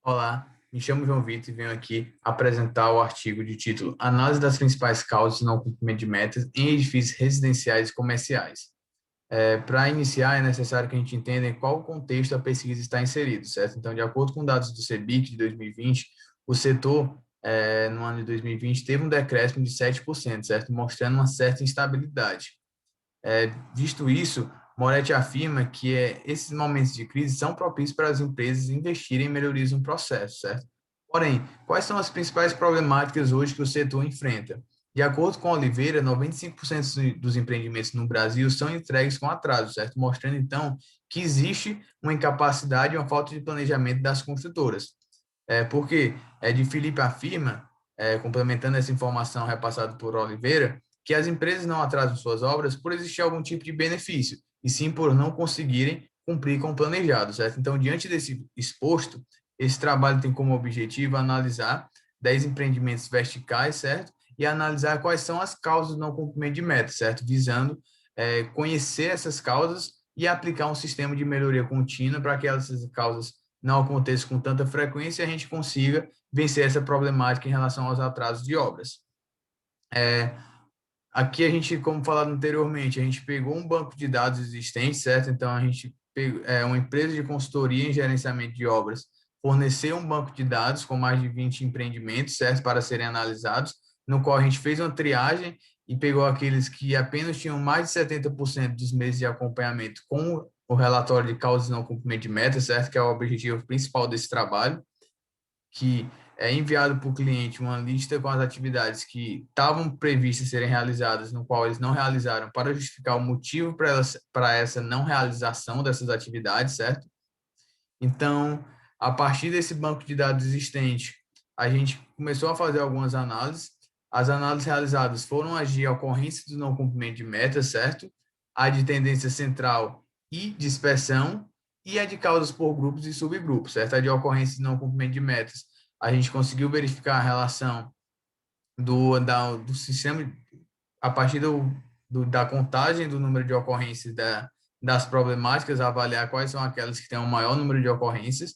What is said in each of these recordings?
Olá, me chamo João Vitor e venho aqui apresentar o artigo de título Análise das principais causas de não cumprimento de metas em edifícios residenciais e comerciais. Para iniciar, é necessário que a gente entenda em qual contexto a pesquisa está inserida, certo? Então, de acordo com dados do CEBIC de 2020, o setor, no ano de 2020, teve um decréscimo de 7%, certo? Mostrando uma certa instabilidade. Visto isso, Moretti afirma que esses momentos de crise são propícios para as empresas investirem em melhorias no processo, certo? Porém, quais são as principais problemáticas hoje que o setor enfrenta? De acordo com Oliveira, 95% dos empreendimentos no Brasil são entregues com atraso, certo? Mostrando, então, que existe uma incapacidade e uma falta de planejamento das construtoras. Porque de Felipe afirma, complementando essa informação repassada por Oliveira, que as empresas não atrasam suas obras por existir algum tipo de benefício, e sim por não conseguirem cumprir com o planejado, certo? Então, diante desse exposto, esse trabalho tem como objetivo analisar 10 empreendimentos verticais, certo? E analisar quais são as causas do não cumprimento de metas, certo? Visando conhecer essas causas e aplicar um sistema de melhoria contínua para que essas causas não aconteçam com tanta frequência e a gente consiga vencer essa problemática em relação aos atrasos de obras. É, Aqui a gente, como falado anteriormente, a gente pegou um banco de dados existente, certo? Então a gente pegou, uma empresa de consultoria em gerenciamento de obras forneceu um banco de dados com mais de 20 empreendimentos, certo? Para serem analisados, no qual a gente fez uma triagem e pegou aqueles que apenas tinham mais de 70% dos meses de acompanhamento com o relatório de causas de não cumprimento de metas, certo? Que é o objetivo principal desse trabalho, que é enviado para o cliente uma lista com as atividades que estavam previstas serem realizadas, no qual eles não realizaram, para justificar o motivo para essa não realização dessas atividades, certo? Então, a partir desse banco de dados existente, a gente começou a fazer algumas análises. As análises realizadas foram as de ocorrência do não cumprimento de metas, certo? A de tendência central e dispersão, e a de causas por grupos e subgrupos, certo? A de ocorrência do não cumprimento de metas, a gente conseguiu verificar a relação do sistema, a partir da contagem do número de ocorrências das problemáticas, avaliar quais são aquelas que têm o maior número de ocorrências,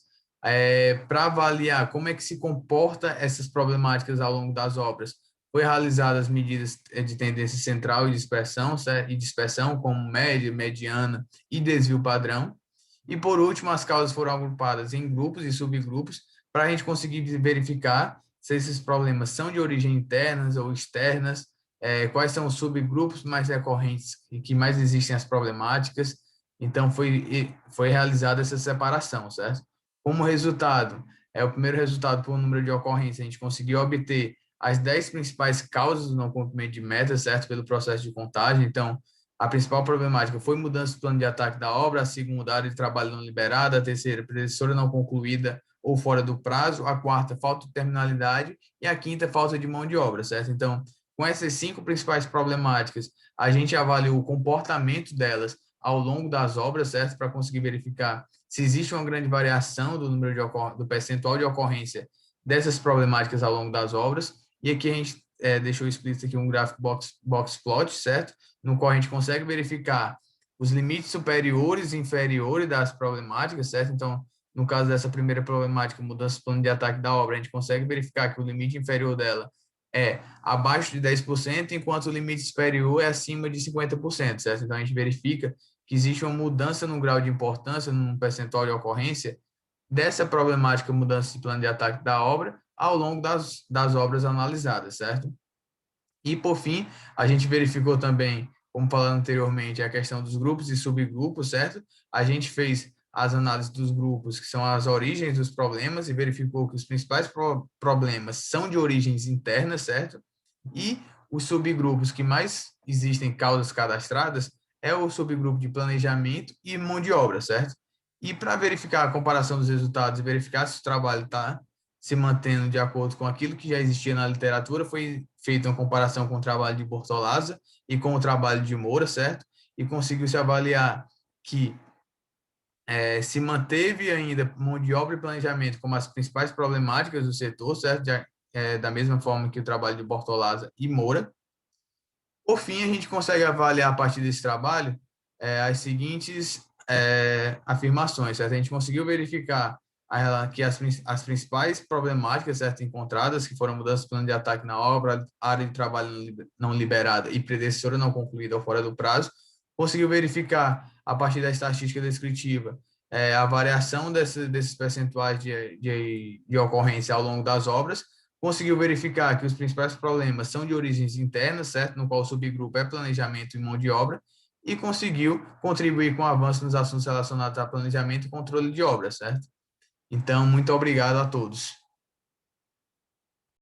para avaliar como é que se comporta essas problemáticas ao longo das obras. Foi realizadas medidas de tendência central e dispersão, como média, mediana e desvio padrão. E, por último, as causas foram agrupadas em grupos e subgrupos para a gente conseguir verificar se esses problemas são de origem internas ou externas, quais são os subgrupos mais recorrentes e que mais existem as problemáticas. Então, foi realizada essa separação, certo? Como resultado, o primeiro resultado por número de ocorrências, a gente conseguiu obter as 10 principais causas do não cumprimento de metas, certo? Pelo processo de contagem. Então, a principal problemática foi mudança do plano de ataque da obra, a segunda, área de trabalho não liberada, a terceira, predecessora não concluída ou fora do prazo, a quarta, falta de terminalidade e a quinta, falta de mão de obra, certo? Então, com essas 5 principais problemáticas, a gente avaliou o comportamento delas ao longo das obras, certo? Para conseguir verificar se existe uma grande variação do número do percentual de ocorrência dessas problemáticas ao longo das obras. E aqui a gente deixou explícito aqui um gráfico box plot, certo? No qual a gente consegue verificar os limites superiores e inferiores das problemáticas, certo? Então, no caso dessa primeira problemática, mudança do plano de ataque da obra, a gente consegue verificar que o limite inferior dela é abaixo de 10%, enquanto o limite superior é acima de 50%, certo? Então, a gente verifica que existe uma mudança no grau de importância, no percentual de ocorrência dessa problemática mudança de plano de ataque da obra ao longo das obras analisadas, certo? E, por fim, a gente verificou também, como falando anteriormente, a questão dos grupos e subgrupos, certo? A gente fez as análises dos grupos, que são as origens dos problemas, e verificou que os principais problemas são de origens internas, certo? E os subgrupos que mais existem causas cadastradas é o subgrupo de planejamento e mão de obra, certo? E para verificar a comparação dos resultados e verificar se o trabalho está se mantendo de acordo com aquilo que já existia na literatura, foi feita uma comparação com o trabalho de Bortolazza e com o trabalho de Moura, certo? E conseguiu-se avaliar que se manteve ainda mão de obra e planejamento como as principais problemáticas do setor, certo? Da mesma forma que o trabalho de Bortolazza e Moura. Por fim, a gente consegue avaliar a partir desse trabalho as seguintes afirmações, certo? A gente conseguiu verificar que as principais problemáticas, certo, encontradas, que foram mudanças de plano de ataque na obra, área de trabalho não liberada e predecessora não concluída ou fora do prazo, conseguiu verificar, a partir da estatística descritiva, a variação desses percentuais de ocorrência ao longo das obras, conseguiu verificar que os principais problemas são de origens internas, certo, no qual o subgrupo é planejamento e mão de obra, e conseguiu contribuir com o avanço nos assuntos relacionados a planejamento e controle de obras, certo? Então, muito obrigado a todos.